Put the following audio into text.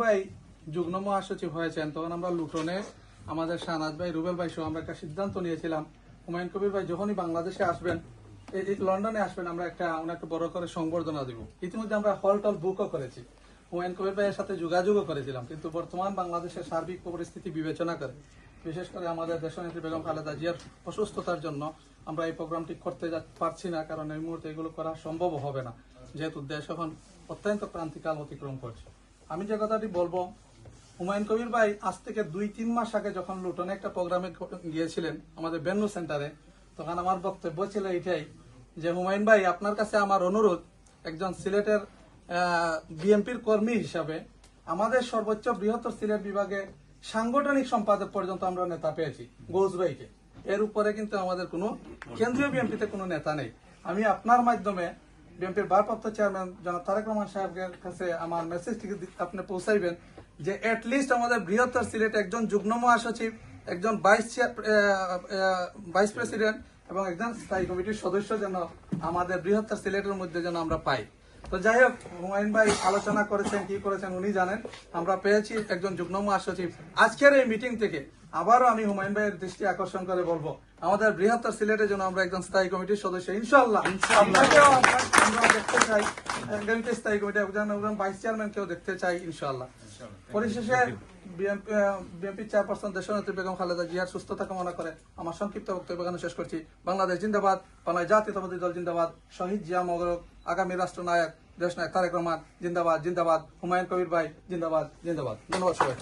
ভাই যুগ্ম মহাসচিব হয়েছেন তখন আমরা লুটনে আমাদের শাহনাজ ভাই রুবেল ভাই সহ আমরা একটা সিদ্ধান্ত নিয়েছিলাম হুমায়ুন কবির ভাই যখনই বাংলাদেশে আসবেন লন্ডনে আসবেন আমরা ওনাকে বড় করে সংবর্ধনা দিব। ইতিমধ্যে আমরা হল টল বুকও করেছি, হুমায়ুন কবির ভাইয়ের সাথে যোগাযোগও করেছিলাম, কিন্তু বর্তমান বাংলাদেশের সার্বিক পরিস্থিতি বিবেচনা করে বিশেষ করে আমাদের দেশনেত্রী বেগম খালেদা জিয়ার অসুস্থতার জন্য আমরা এই প্রোগ্রামটি করতে পারছি না, কারণ এই মুহূর্তে এগুলো করা সম্ভব হবে না, যেহেতু দেশ এখন অত্যন্ত ক্রান্তিকাল অতিক্রম করছে। আমি যে কথাটি বলবো, হুমায়ুন কবির ভাই আজ থেকে 2-3 মাস আগে যখন লুটনে একটা প্রোগ্রামে গিয়েছিলেন আমাদের বেন্নু সেন্টারে, তখন আমার বক্তব্য ছিল এটাই যে হুমায়ুন ভাই আপনার কাছে আমার অনুরোধ, একজন সিলেটের বিএনপির কর্মী হিসাবে আমাদের সর্বোচ্চ বৃহত্তর সিলেট বিভাগে সাংগঠনিক সম্পাদক পর্যন্ত আমরা নেতা পেয়েছি গৌস ভাইকে, এর উপরে কিন্তু আমাদের কোনো কেন্দ্রীয় বিএনপিতে কোনো নেতা নেই। আমি আপনার মাধ্যমে বিএনপির ভারপ্রাপ্ত চেয়ারম্যান জনাব তারেক রহমান সাহেবের কাছে আমার মেসেজটিকে আপনি পৌঁছাইবেন যে এটলিস্ট আমাদের বৃহত্তর সিলেটে একজন যুগ্ম মহাসচিব, একজন ভাইস প্রেসিডেন্ট এবং একজন স্থায়ী কমিটির সদস্য যেন আমাদের বৃহত্তর সিলেটের মধ্যে যেন আমরা পাই। তো যাই হোক, হুমায়ুন ভাই আলোচনা করেছেন, কি করেছেন উনি জানেন, আমরা পেয়েছি একজন যুগ্ম মহাসচিব। আজকের এই মিটিং থেকে আবারও আমি হুমায়ুন ভাইয়ের দৃষ্টি আকর্ষণ করে বলবো আমাদের বৃহত্তর সিলেটের জন্য আমরা একজন স্থায়ী কমিটির সদস্য ইনশাআল্লাহ আমরা দেখতে চাই, স্থায়ী কমিটি একজন ভাইস চেয়ারম্যান কেউ দেখতে চাই ইনশাআল্লাহ। পরিশেষে বিএনপি চেয়ারপারসন দেশনেত্রী বেগম খালেদা জিয়ার সুস্থতা কামনা করে আমার সংক্ষিপ্ত বক্তব্য এখানে শেষ করছি। বাংলাদেশ জিন্দাবাদ, বাংলাদেশ জাতীয়তাবাদী দল জিন্দাবাদ, শহীদ জিয়া মগরক আগামী রাষ্ট্রনায়ক দেশনায়ক তারেক রহমান জিন্দাবাদ জিন্দাবাদ, হুমায়ুন কবির ভাই জিন্দাবাদ জিন্দাবাদ। ধন্যবাদ সবাই।